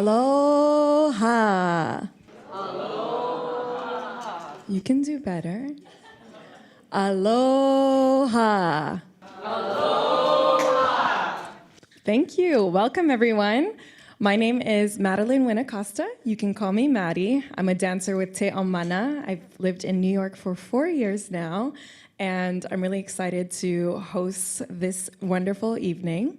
Aloha. Aloha. You can do better. Aloha. Aloha. Thank you. Welcome, everyone. My name is Madilyne Nguyen-Acosta. You can call me Maddie. I'm a dancer with Te Aumana. I've lived in New York for 4 years now, and I'm really excited to host this wonderful evening.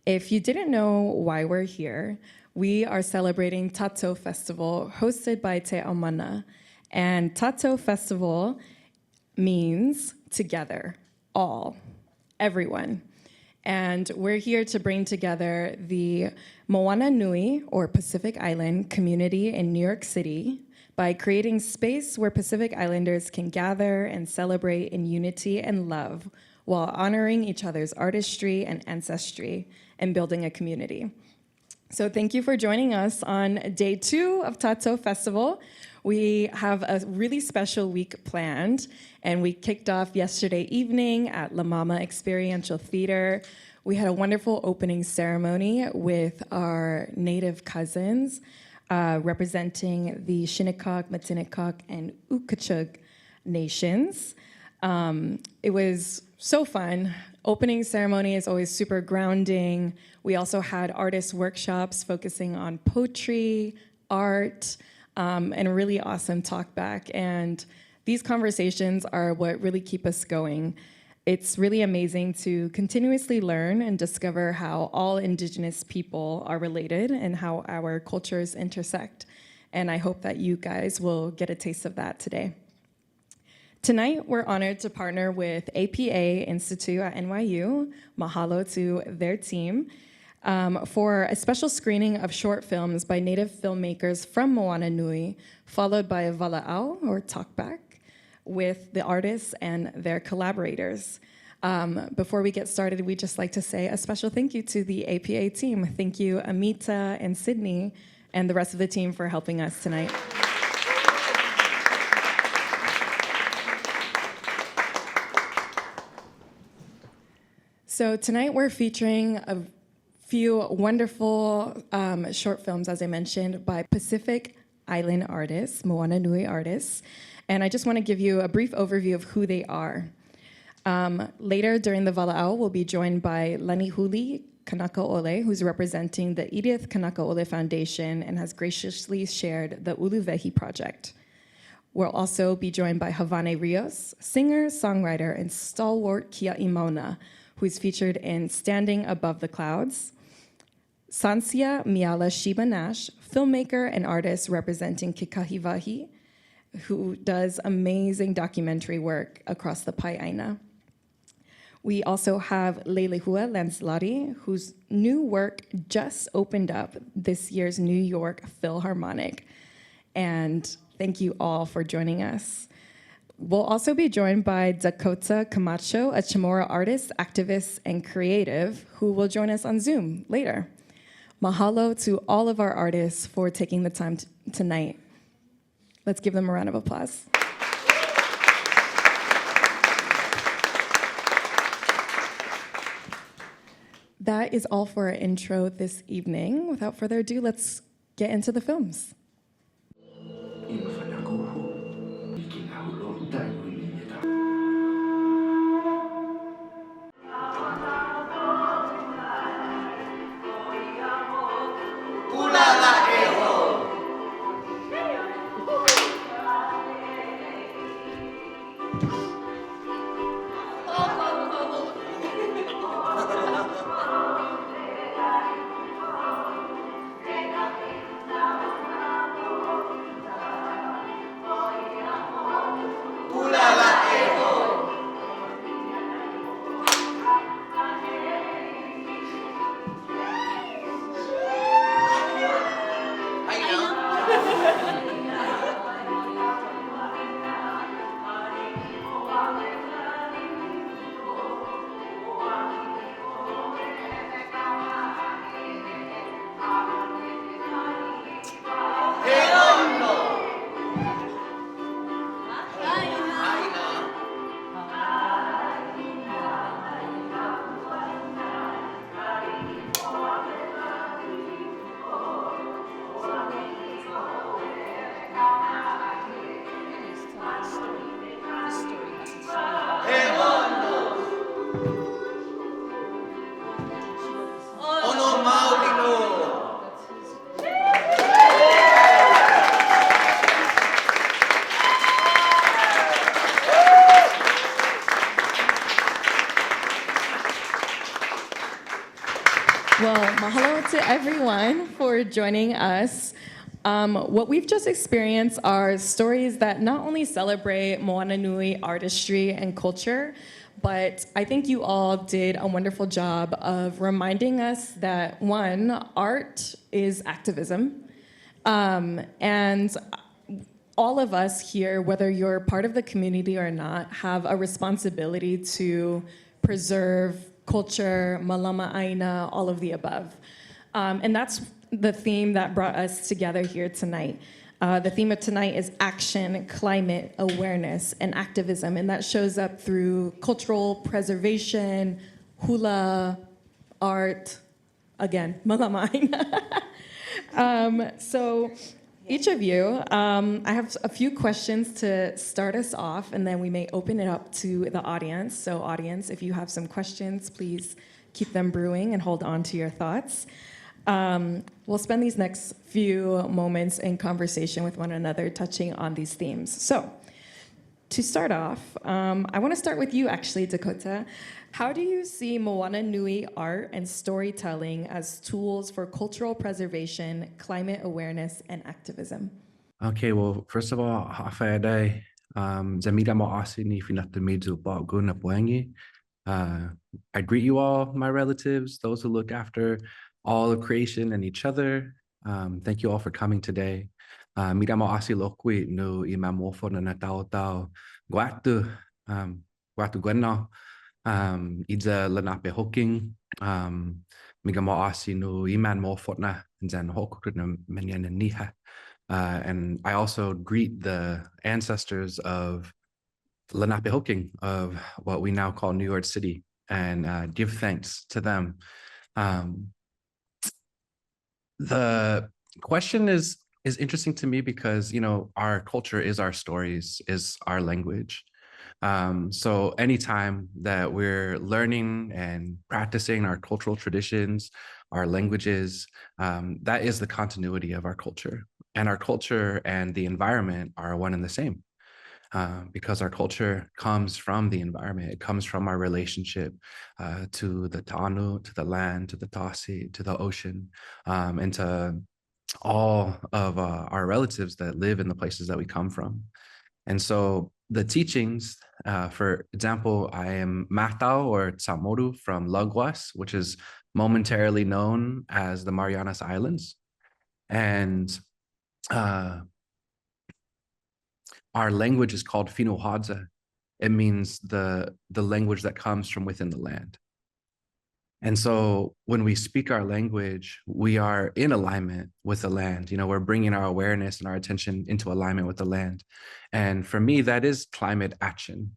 If you didn't know why we're here, we are celebrating Tatou Festival hosted by Te Aumana. And Tatou Festival means together, all, everyone. And we're here to bring together the Moana Nui, or Pacific Island, community in New York City by creating space where Pacific Islanders can gather and celebrate in unity and love while honoring each other's artistry and ancestry and building a community. So thank you for joining us on day 2 of Tatou Festival. We have a really special week planned, and we kicked off yesterday evening at La Mama Experiential Theater. We had a wonderful opening ceremony with our Native cousins representing the Shinnecock, Matinecock, and Ukachug nations. It was so fun. Opening ceremony is always super grounding. We also had artist workshops focusing on poetry, art, and a really awesome talk back. And these conversations are what really keep us going. It's really amazing to continuously learn and discover how all Indigenous people are related and how our cultures intersect. And I hope that you guys will get a taste of that today. Tonight, we're honored to partner with APA Institute at NYU, mahalo to their team, for a special screening of short films by Native filmmakers from Moana Nui, followed by a vala'au, or talkback, with the artists and their collaborators. Before we get started, we'd just like to say a special thank you to the APA team. Thank you, Amita and Sydney, and the rest of the team for helping us tonight. So tonight we're featuring a few wonderful short films, as I mentioned, by Pacific Island artists, Moana Nui artists. And I just want to give you a brief overview of who they are. Later during the vala'au, we'll be joined by Lanihuli Kanahele Ole, who's representing the Edith Kanaka Ole Foundation and has graciously shared the Uluwehi Project. We'll also be joined by Hāwane Rios, singer, songwriter, and stalwart Kia'i Mauna, who's featured in Standing Above the Clouds. Sancia Miala Shiba Nash, filmmaker and artist representing kekahi wahi, who does amazing documentary work across the Pai'aina. We also have Leilehua Lanzilotti, whose new work just opened up this year's New York Philharmonic. And thank you all for joining us. We'll also be joined by Dakota Camacho, a Chamorro artist, activist, and creative, who will join us on Zoom later. Mahalo to all of our artists for taking the time tonight. Let's give them a round of applause. That is all for our intro this evening. Without further ado, let's get into the films. to everyone for joining us. What we've just experienced are stories that not only celebrate Moana Nui artistry and culture, but I think you all did a wonderful job of reminding us that, one, art is activism. And all of us here, whether you're part of the community or not, have a responsibility to preserve culture, malama aina, all of the above. And that's the theme that brought us together here tonight. The theme of tonight is action, climate, awareness, and activism, and that shows up through cultural preservation, hula, art, again, malama aina. So each of you, I have a few questions to start us off, and then we may open it up to the audience. So audience, if you have some questions, please keep them brewing and hold on to your thoughts. We'll spend these next few moments in conversation with one another, touching on these themes. So to start off, I want to start with you, actually, Dakota. How do you see Moana Nui art and storytelling as tools for cultural preservation, climate awareness, and activism? Okay, well, first of all, ha'awhai Zamida mo'asi ni finatamidu ba'guna puangi. I greet you all, my relatives, those who look after all of creation and each other. Thank you all for coming today. Mida mo'asi lokui no imamofo na natao tao guatu gueno. Idza lanape hoking, miga mo'asi no iman mo fotna, zan hokuku na menyana niha. And I also greet the ancestors of Lenape Hoking, of what we now call New York City, and give thanks to them. The question is interesting to me because, you know, our culture is our stories, is our language. So anytime that we're learning and practicing our cultural traditions, our languages, that is the continuity of our culture. And our culture and the environment are one and the same, because our culture comes from the environment. It comes from our relationship to the ta'anu, to the land, to the tasi, to the ocean, and to all of our relatives that live in the places that we come from. And so the teachings, for example, I am Matau or Tsamoru from Laguas, which is momentarily known as the Marianas Islands. And our language is called Finuhadza. It means the language that comes from within the land. And so when we speak our language, we are in alignment with the land. You know, we're bringing our awareness and our attention into alignment with the land. And for me, that is climate action,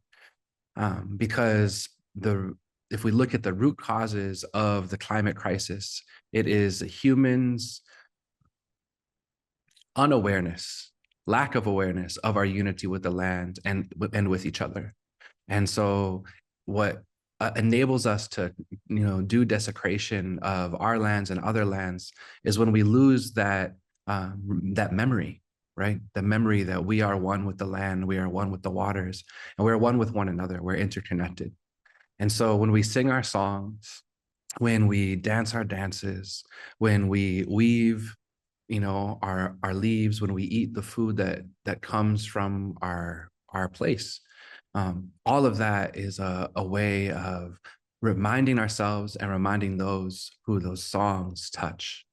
because if we look at the root causes of the climate crisis, it is humans' unawareness, lack of awareness of our unity with the land and with each other. And so what enables us to, you know, do desecration of our lands and other lands is when we lose that that memory, right? The memory that we are one with the land, we are one with the waters, and we're one with one another. We're interconnected. And so when we sing our songs, when we dance our dances, when we weave, you know, our leaves, when we eat the food that comes from our place, all of that is a way of reminding ourselves and reminding those who those songs touch,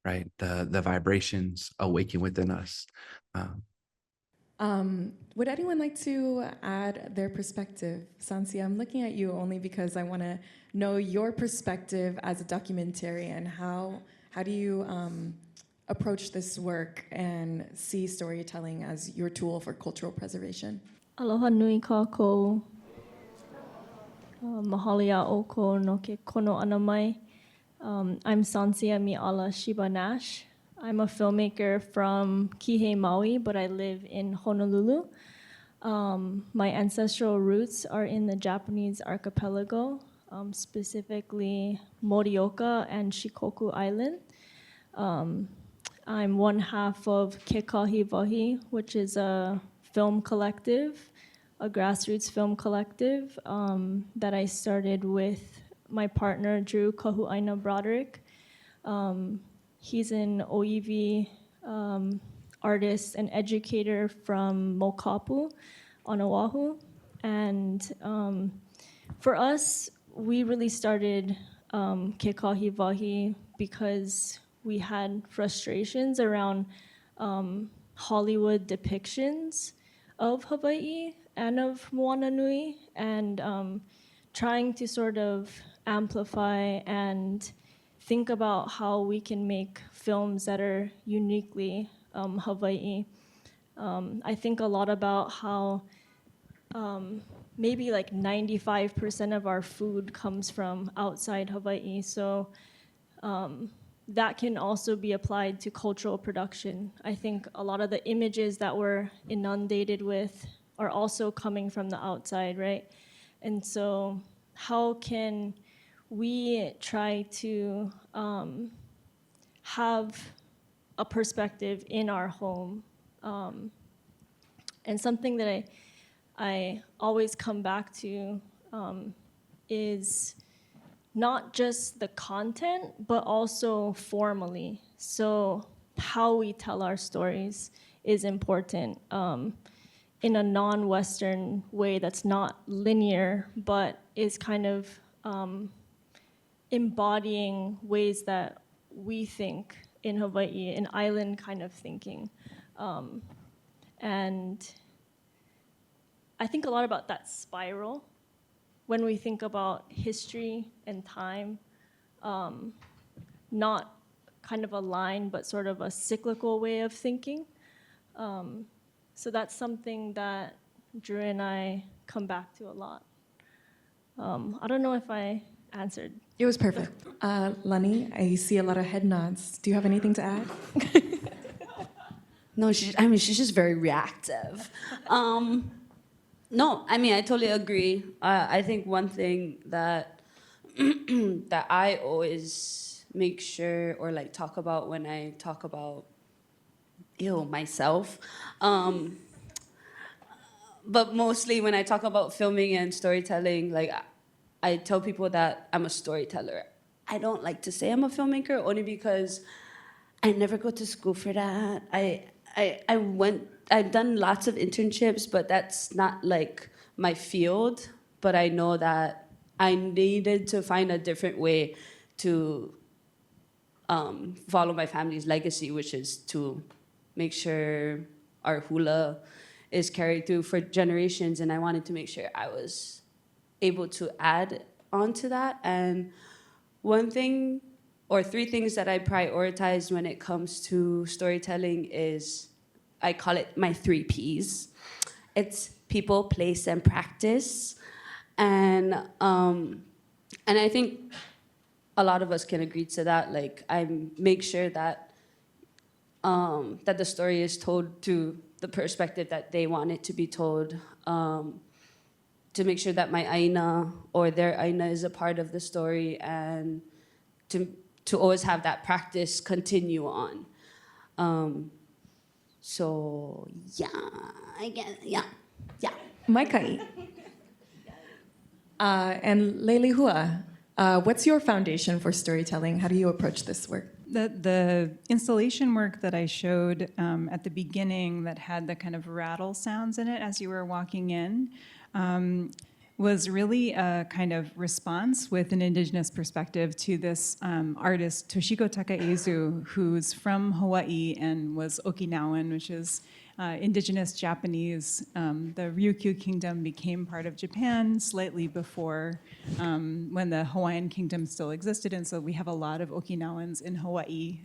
right? The vibrations awaken within us. Would anyone like to add their perspective? Sancia, I'm looking at you only because I want to know your perspective as a documentarian. How do you approach this work and see storytelling as your tool for cultural preservation? Aloha nui kākou, mahali a oko no ke kono ana mai. I'm Sancia Miala Shiba Nash. I'm a filmmaker from Kihei, Maui, but I live in Honolulu. My ancestral roots are in the Japanese archipelago, specifically Morioka and Shikoku Island. I'm one half of Kekahi Wahi, which is a film collective, a grassroots film collective that I started with my partner, Drew Kahu'aina Broderick. He's an Oiwi artist and educator from Mokapu on Oahu. And for us, we really started kekahi wahi because we had frustrations around Hollywood depictions of Hawaii and of Moana Nui, and trying to sort of amplify and think about how we can make films that are uniquely Hawaii. I think a lot about how maybe like 95% of our food comes from outside Hawaii, so that can also be applied to cultural production. I think a lot of the images that we're inundated with are also coming from the outside, right? And so how can we try to have a perspective in our home? And something that I always come back to is not just the content, but also formally. So how we tell our stories is important in a non-Western way that's not linear, but is kind of embodying ways that we think in Hawaii, an island kind of thinking. And I think a lot about that spiral when we think about history and time, not kind of a line, but sort of a cyclical way of thinking. So that's something that Drew and I come back to a lot. I don't know if I answered. It was perfect. Lani, I see a lot of head nods. Do you have anything to add? No, she's just very reactive. No, I mean, I totally agree. I think one thing that that I always make sure or like talk about when I talk about myself, but mostly when I talk about filming and storytelling, like I tell people that I'm a storyteller. I don't like to say I'm a filmmaker only because I never go to school for that. I've done lots of internships, but that's not like my field. But I know that I needed to find a different way to follow my family's legacy, which is to make sure our hula is carried through for generations. And I wanted to make sure I was able to add on to that. And one thing or three things that I prioritize when it comes to storytelling is, I call it my 3 Ps. It's people, place, and practice. And I think a lot of us can agree to that. Like, I make sure that that the story is told to the perspective that they want it to be told. To make sure that my aina or their aina is a part of the story, and to always have that practice continue on. So yeah, I guess, yeah. Maikai. And Leilehua, what's your foundation for storytelling? How do you approach this work? The installation work that I showed at the beginning that had the kind of rattle sounds in it as you were walking in was really a kind of response with an indigenous perspective to this artist, Toshiko Takaezu, who's from Hawaii and was Okinawan, which is indigenous Japanese. The Ryukyu Kingdom became part of Japan slightly before when the Hawaiian Kingdom still existed, and so we have a lot of Okinawans in Hawaii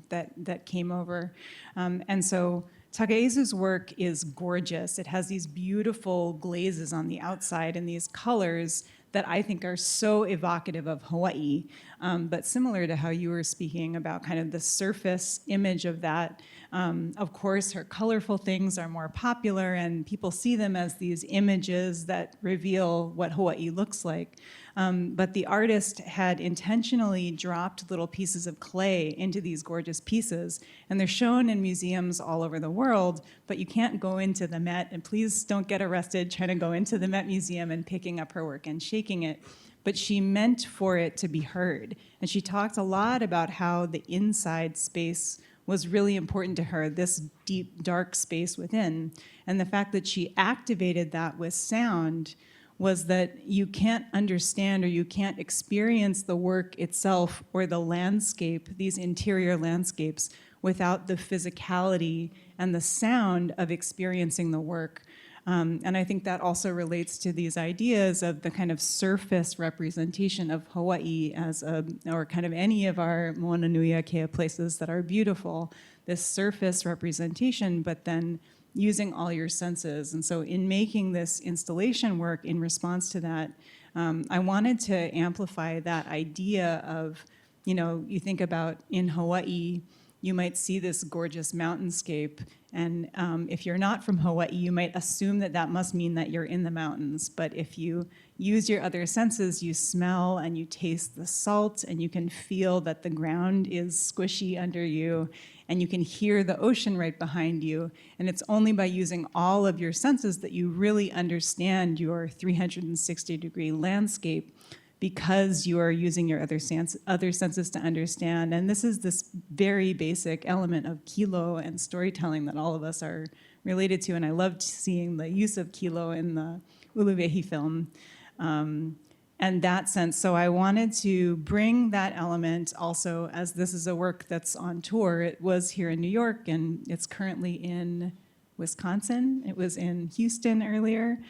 that came over. And so Takaezu's work is gorgeous. It has these beautiful glazes on the outside and these colors that I think are so evocative of Hawaii, but similar to how you were speaking about kind of the surface image of that. Of course, her colorful things are more popular and people see them as these images that reveal what Hawaii looks like. But the artist had intentionally dropped little pieces of clay into these gorgeous pieces, and they're shown in museums all over the world, but you can't go into the Met, and please don't get arrested trying to go into the Met Museum and picking up her work and shaking it. but she meant for it to be heard. And she talked a lot about how the inside space was really important to her, this deep, dark space within. And the fact that she activated that with sound was that you can't understand or you can't experience the work itself or the landscape, these interior landscapes, without the physicality and the sound of experiencing the work. And I think that also relates to these ideas of the kind of surface representation of Hawaii as or kind of any of our Moana Nui Akea places that are beautiful, this surface representation, but then using all your senses. And so in making this installation work in response to that, I wanted to amplify that idea of, you think about in Hawaii, you might see this gorgeous mountainscape, and if you're not from Hawaii, you might assume that that must mean that you're in the mountains. But if you use your other senses, you smell and you taste the salt, and you can feel that the ground is squishy under you, and you can hear the ocean right behind you. And it's only by using all of your senses that you really understand your 360-degree landscape, because you are using your other senses to understand. And this is this very basic element of kilo and storytelling that all of us are related to. And I loved seeing the use of kilo in the Uluwehi film. And that sense, so I wanted to bring that element also, as this is a work that's on tour. It was here in New York, and it's currently in Wisconsin. It was in Houston earlier.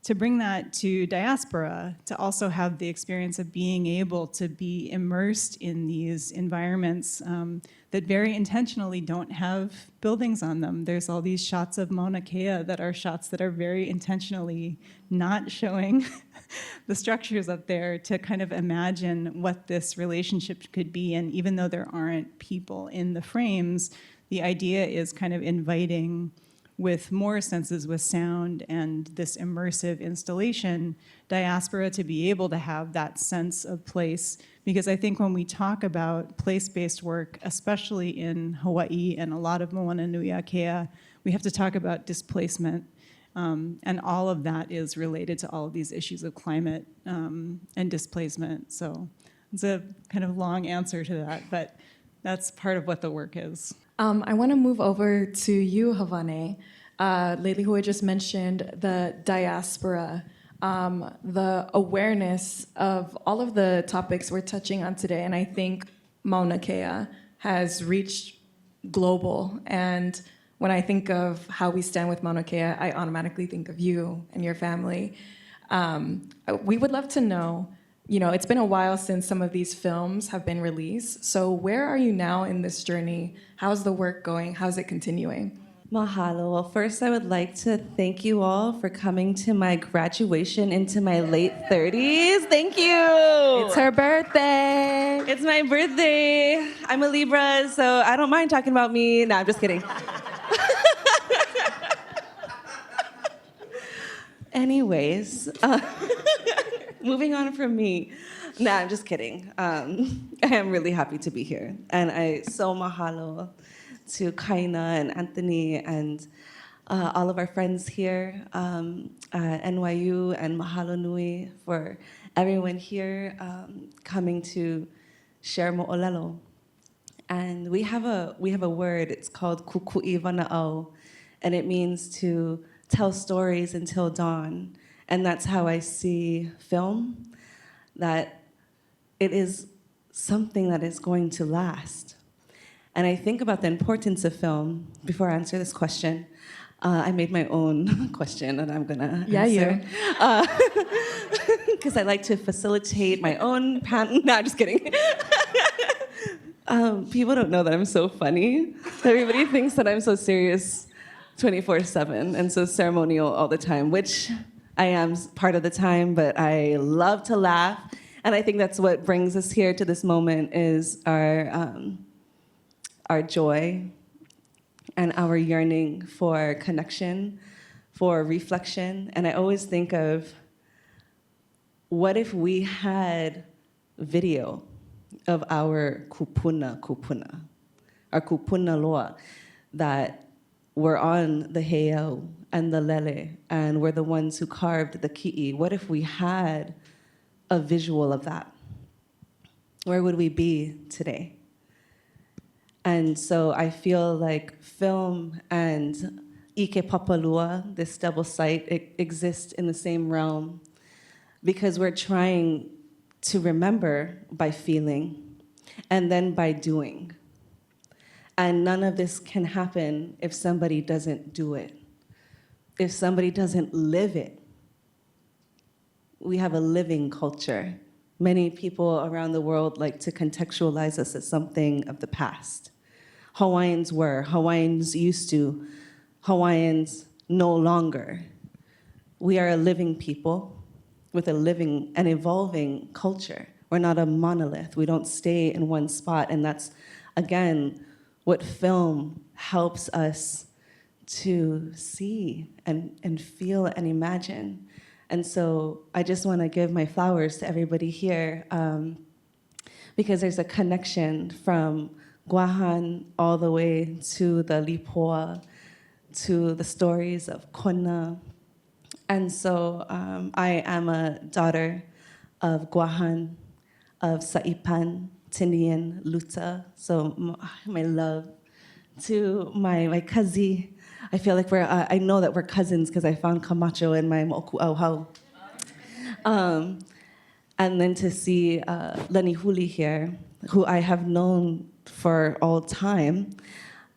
To bring that to diaspora, to also have the experience of being able to be immersed in these environments that very intentionally don't have buildings on them. There's all these shots of Mauna Kea that are shots that are very intentionally not showing the structures up there, to kind of imagine what this relationship could be. And even though there aren't people in the frames, the idea is kind of inviting, with more senses, with sound and this immersive installation, diaspora to be able to have that sense of place. Because I think when we talk about place-based work, especially in Hawaii and a lot of Moana Nui Akea, we have to talk about displacement. And all of that is related to all of these issues of climate and displacement. So it's a kind of long answer to that, but that's part of what the work is. I want to move over to you, Hāwane. Leilehua just mentioned the diaspora, the awareness of all of the topics we're touching on today, and I think Mauna Kea has reached global. And when I think of how we stand with Mauna Kea, I automatically think of you and your family. We would love to know, it's been a while since some of these films have been released. So where are you now in this journey? How's the work going? How's it continuing? Mahalo. Well, first I would like to thank you all for coming to my graduation into my late 30s. Thank you. It's her birthday. It's my birthday. I'm a Libra, so I don't mind talking about me. No, I'm just kidding. Anyways, moving on from me. Nah, I'm just kidding. I am really happy to be here. And I so mahalo to Kaina and Anthony and all of our friends here at NYU, and mahalo nui for everyone here coming to share mo'olelo. And we have a word, it's called kuku'i vana'au, and it means to tell stories until dawn. And that's how I see film, that it is something that is going to last. And I think about the importance of film. Before I answer this question, I made my own question, and I'm gonna answer. Because I like to facilitate my own panel. No, I'm just kidding. People don't know that I'm so funny. Everybody thinks that I'm so serious 24/7 and so ceremonial all the time, which I am part of the time, but I love to laugh. And I think that's what brings us here to this moment, is our joy and our yearning for connection, for reflection. And I always think of, what if we had video of our kupuna, our kupuna loa, that were on the heiau and the lele, and we're the ones who carved the ki'i. What if we had a visual of that, where would we be today? And so I feel like film and Ike Papalua, this double site, exist in the same realm because we're trying to remember by feeling and then by doing. And none of this can happen if somebody doesn't do it, if somebody doesn't live it. We have a living culture. Many people around the world like to contextualize us as something of the past. Hawaiians were, Hawaiians used to, Hawaiians no longer. We are a living people with a living and evolving culture. We're not a monolith. We don't stay in one spot. And that's, again, what film helps us to see and feel and imagine. And so I just want to give my flowers to everybody here because there's a connection from Guahan all the way to the Lipoa, to the stories of Kona. And so I am a daughter of Guahan, of Saipan, Tinian, Luta. So my love to my cousin. I feel like I know that we're cousins because I found Camacho in my mo'oku'auhau. And then to see Lanihuli here, who I have known for all time,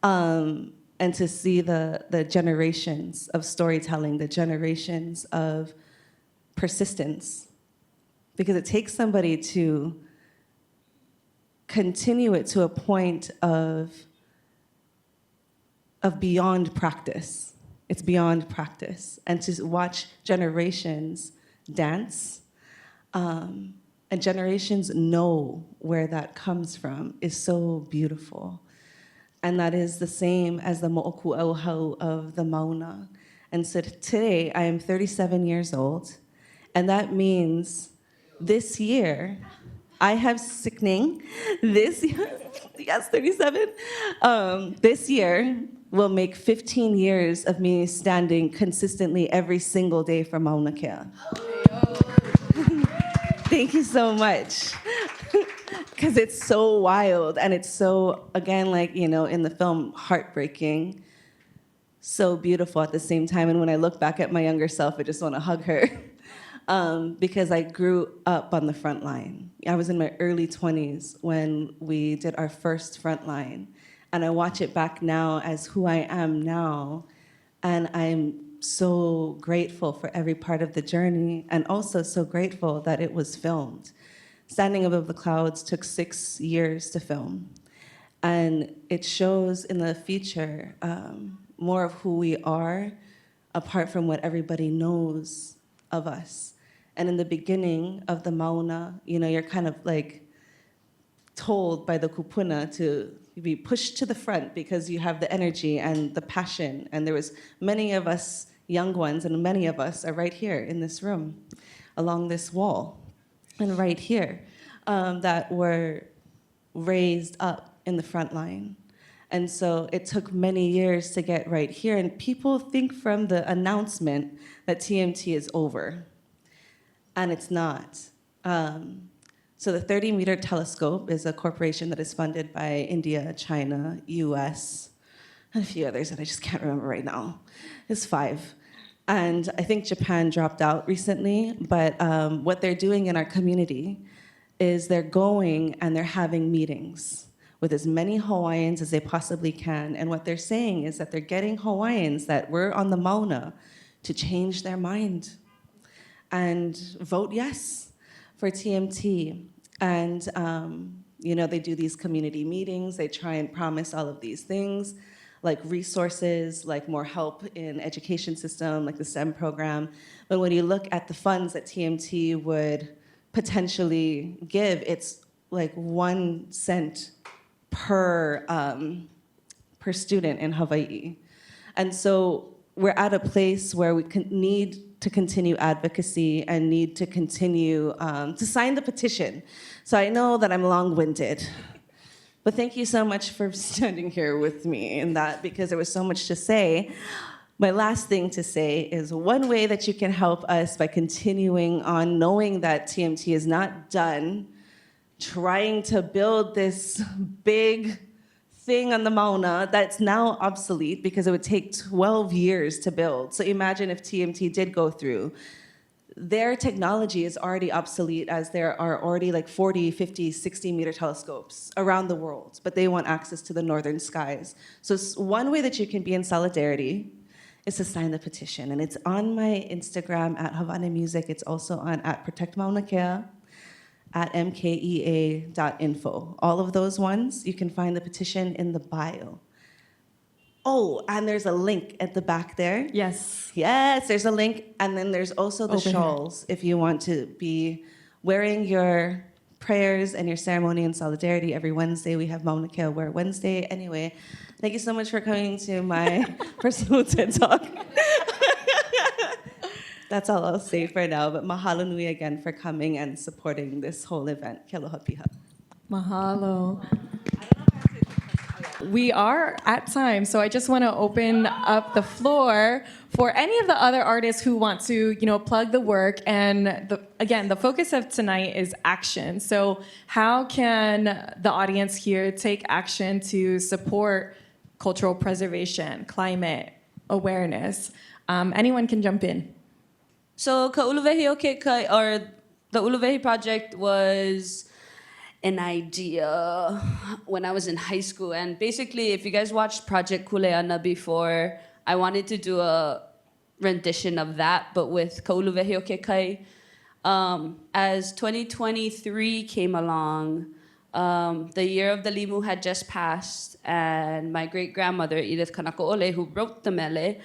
and to see the generations of storytelling, the generations of persistence. Because it takes somebody to continue it to a point of beyond practice. It's beyond practice. And to watch generations dance, and generations know where that comes from is so beautiful. And that is the same as the mo'oku'auhau of the Mauna. And so today, I am 37 years old, and that means this year, I have sickening, this year, yes, 37, this year will make 15 years of me standing consistently every single day for Mauna Kea. Thank you so much. Because it's so wild and it's so, again, like, you know, in the film, heartbreaking, so beautiful at the same time. And when I look back at my younger self, I just want to hug her because I grew up on the front line. I was in my early 20s when we did our first front line. And I watch it back now as who I am now. And I'm so grateful for every part of the journey and also so grateful that it was filmed. Standing Above the Clouds took 6 years to film. And it shows in the feature more of who we are apart from what everybody knows of us. And in the beginning of the Mauna, you know, you're kind of like told by the kupuna to be pushed to the front because you have the energy and the passion. And there was many of us young ones, and many of us are right here in this room, along this wall, and right here, that were raised up in the front line. And so it took many years to get right here. And people think from the announcement that TMT is over. And it's not. So the 30-meter telescope is a corporation that is funded by India, China, US, and a few others that I just can't remember right now. It's 5. And I think Japan dropped out recently, but what they're doing in our community is they're going and they're having meetings with as many Hawaiians as they possibly can. And what they're saying is that they're getting Hawaiians that were on the Mauna to change their mind and vote yes for TMT. And you know, they do these community meetings, they try and promise all of these things, like resources, like more help in education system, like the STEM program. But when you look at the funds that TMT would potentially give, it's like 1 cent per student in Hawaii. And so we're at a place where we need to continue advocacy and need to continue to sign the petition. So I know that I'm long-winded, but thank you so much for standing here with me in that, because there was so much to say. My last thing to say is one way that you can help us by continuing on knowing that TMT is not done trying to build this big thing on the Mauna that's now obsolete because it would take 12 years to build. So imagine if TMT did go through. Their technology is already obsolete as there are already like 40, 50, 60-meter telescopes around the world, but they want access to the northern skies. So one way that you can be in solidarity is to sign the petition. And it's on my Instagram at Hāwane Music. It's also on at Protect Mauna Kea, at mkea.info. All of those ones, you can find the petition in the bio. Oh, and there's a link at the back there. Yes. Yes, there's a link. And then there's also the Over here. shawls if you want to be wearing your prayers and your ceremony in solidarity. Every Wednesday, we have Mauna Kea Wear Wednesday. Anyway, thank you so much for coming to my personal TED Talk. That's all I'll say for now, but mahalo nui again for coming and supporting this whole event. Ke aloha piha. Mahalo. We are at time, so I just want to open up the floor for any of the other artists who want to, plug the work. And again, the focus of tonight is action. So how can the audience here take action to support cultural preservation, climate awareness? Anyone can jump in. So ka Uluwehi o kekahi, or the Uluwehi Project was an idea when I was in high school. And basically, if you guys watched Project Kuleana before, I wanted to do a rendition of that, but with ka Uluwehi o kekahi. As 2023 came along, the year of the limu had just passed, and my great-grandmother, Edith Kanaka Maoli, who wrote the mele,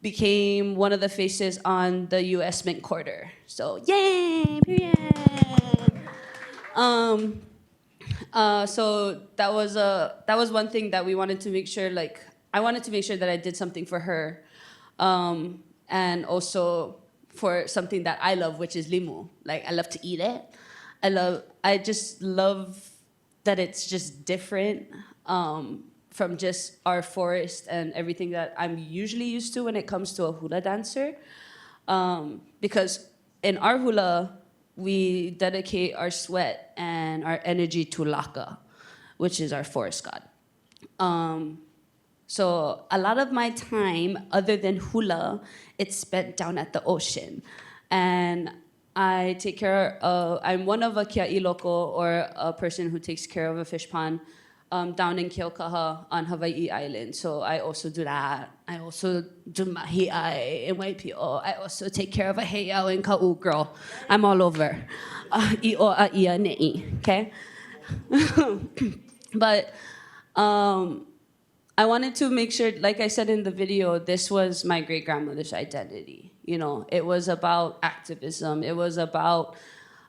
became one of the faces on the U.S. Mint Quarter. So, yay, period. So that was one thing that we wanted to make sure, I wanted to make sure that I did something for her, and also for something that I love, which is limu. I love to eat it. I just love that it's just different, from just our forest and everything that I'm usually used to when it comes to a hula dancer. Because in our hula, we dedicate our sweat and our energy to Laka, which is our forest god. So a lot of my time, other than hula, it's spent down at the ocean. And I take care of, I'm one of a kia'i loko, or a person who takes care of a fish pond, down in Keaukaha on Hawaii Island. So I also do that. I also do mahi'ai in Waipio. I also take care of a heiau in Ka'u, girl. I'm all over. I'o a ia ne'i, okay? But I wanted to make sure, like I said in the video, this was my great-grandmother's identity. It was about activism. It was about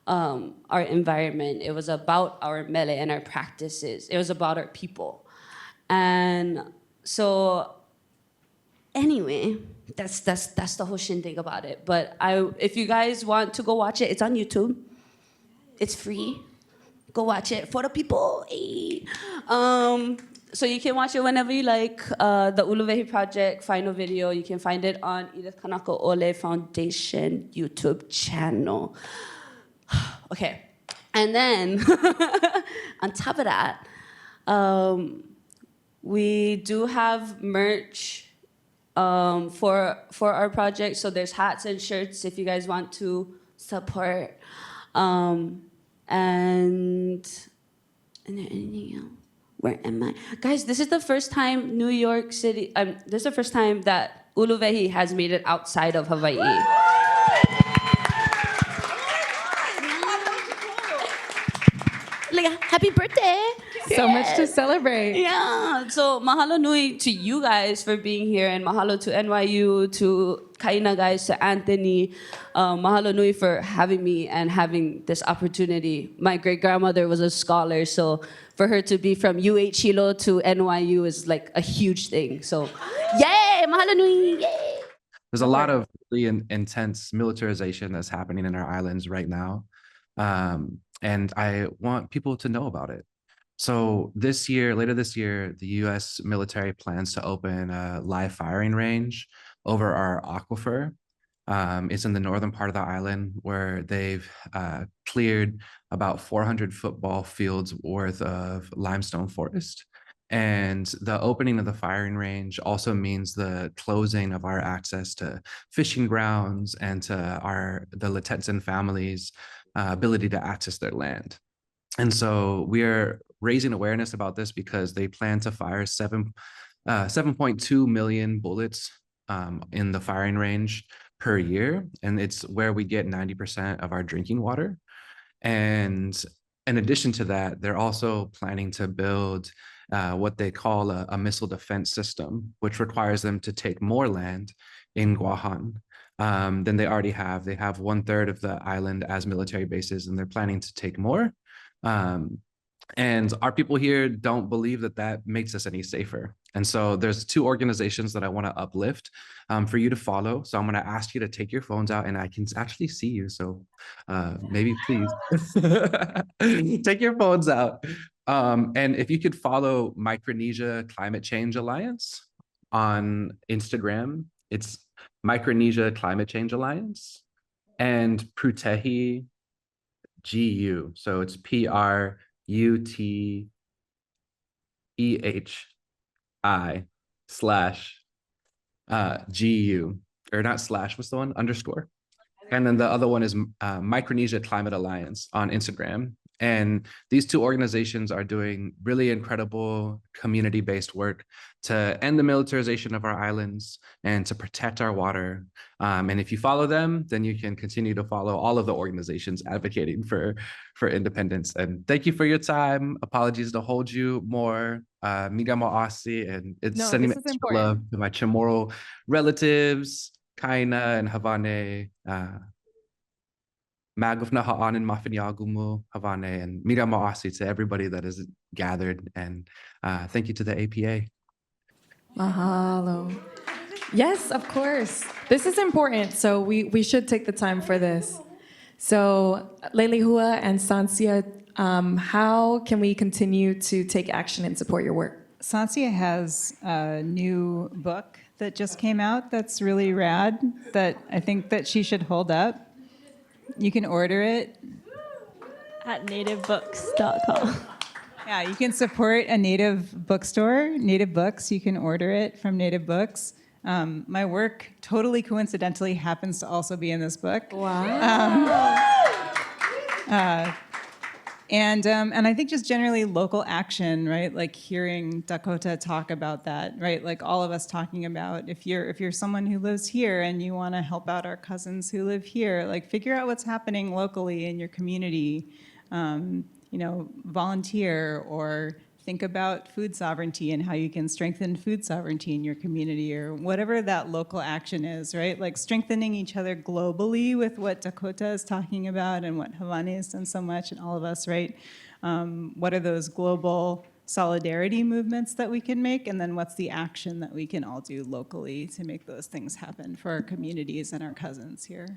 our environment. It was about our mele and our practices. It was about our people. And so anyway, that's the whole shindig about it. But if you guys want to go watch it, it's on YouTube. It's free. Go watch it for the people. Hey. So you can watch it whenever you like. The Uluwehi Project final video, you can find it on Edith Kanaka Maoli Foundation YouTube channel. Okay, and then on top of that, we do have merch for our project. So there's hats and shirts if you guys want to support. And is there anything else? Where am I? Guys, this is the first time New York City, this is the first time that Uluwehi has made it outside of Hawaii. Happy birthday! So much to celebrate. Yeah, so mahalo nui to you guys for being here, and mahalo to NYU, to Kaina guys, to Anthony. Mahalo nui for having me and having this opportunity. My great-grandmother was a scholar, so for her to be from UH Hilo to NYU is like a huge thing. So, yay! Mahalo nui! Yay! There's a lot of really intense militarization that's happening in our islands right now. And I want people to know about it. So this year, later this year, the U.S. military plans to open a live firing range over our aquifer. It's in the northern part of the island where they've cleared about 400 football fields worth of limestone forest. And the opening of the firing range also means the closing of our access to fishing grounds and to the Letetsan families' ability to access their land. And so we are raising awareness about this because they plan to fire 7.2 million bullets in the firing range per year. And it's where we get 90% of our drinking water. And in addition to that, they're also planning to build what they call a missile defense system, which requires them to take more land in Guahan than they already have. They have 1/3 of the island as military bases, and they're planning to take more. And our people here don't believe that that makes us any safer. And so there's 2 organizations that I want to uplift for you to follow. So I'm going to ask you to take your phones out, and I can actually see you. So maybe please take your phones out. And if you could follow Micronesia Climate Change Alliance on Instagram, it's Micronesia Climate Change Alliance, and Prutehi GU. So it's PRUTEHI/GU, or not slash, what's the one? Underscore. And then the other one is Micronesia Climate Alliance on Instagram. And these 2 organizations are doing really incredible community-based work to end the militarization of our islands and to protect our water. And if you follow them, then you can continue to follow all of the organizations advocating for independence. And thank you for your time. Apologies to hold you more. Miga Ma'asi, and it's sending extra love to my Chamorro relatives, Kaina and Hāwane. Maguf na ha'anin mafiniagumu Hāwane, and Miga Ma'asi to everybody that is gathered. And thank you to the APA. Mahalo. Yes, of course. This is important, so we should take the time for this. So Leilehua and Sancia, how can we continue to take action and support your work? Sancia has a new book that just came out that's really rad that I think that she should hold up. You can order it At nativebooks.com. Yeah, you can support a Native bookstore, Native Books. You can order it from Native Books. My work totally coincidentally happens to also be in this book. Wow. And I think just generally local action, right? Like hearing Dakota talk about that, right? Like all of us talking about if you're someone who lives here and you want to help out our cousins who live here, like figure out what's happening locally in your community. Volunteer or think about food sovereignty and how you can strengthen food sovereignty in your community or whatever that local action is, right? Like strengthening each other globally with what Dakota is talking about and what Hāwane has done so much and all of us, right? What are those global solidarity movements that we can make? And then what's the action that we can all do locally to make those things happen for our communities and our cousins here?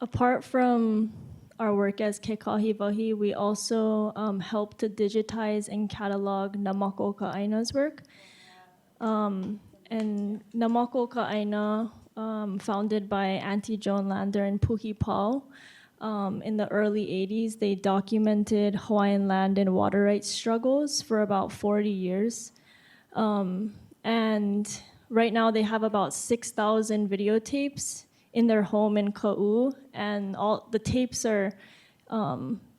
Apart from our work as kekahi wahi, we also help to digitize and catalog Namako Ka'aina's work. And Namako Ka'aina, founded by Auntie Joan Lander and Puhi Paul, in the early 80s, they documented Hawaiian land and water rights struggles for about 40 years. And right now they have about 6,000 videotapes in their home in Ka'u, and all the tapes are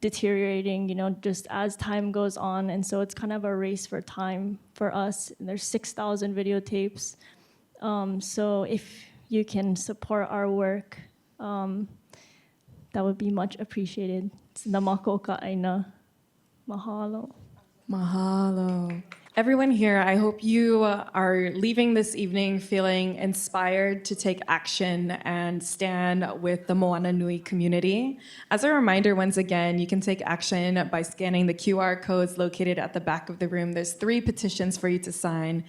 deteriorating, just as time goes on, and so it's kind of a race for time for us. And there's 6,000 videotapes, so if you can support our work, that would be much appreciated. It's Namako Ka'aina. Mahalo. Mahalo. Everyone here, I hope you are leaving this evening feeling inspired to take action and stand with the Moana Nui community. As a reminder, once again, you can take action by scanning the QR codes located at the back of the room. There's 3 petitions for you to sign.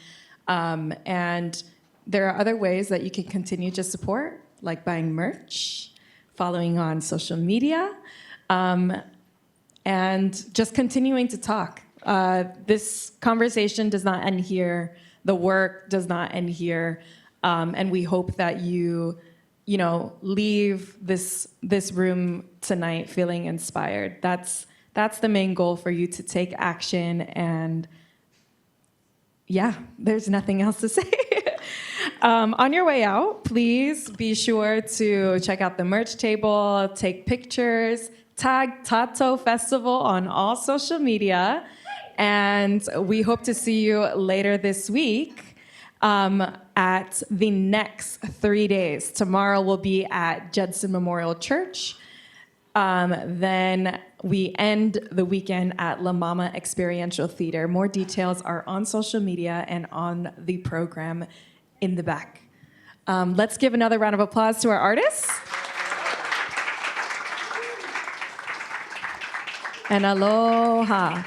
And there are other ways that you can continue to support, like buying merch, following on social media, and just continuing to talk. This conversation does not end here. The work does not end here. And we hope that you leave this room tonight feeling inspired. That's the main goal, for you to take action. And yeah, there's nothing else to say. On your way out, please be sure to check out the merch table, take pictures, tag Tatou Festival on all social media, and we hope to see you later this week at the next 3 days. Tomorrow we'll be at Judson Memorial Church. Then we end the weekend at La Mama Experiential Theater. More details are on social media and on the program in the back. Let's give another round of applause to our artists. And aloha.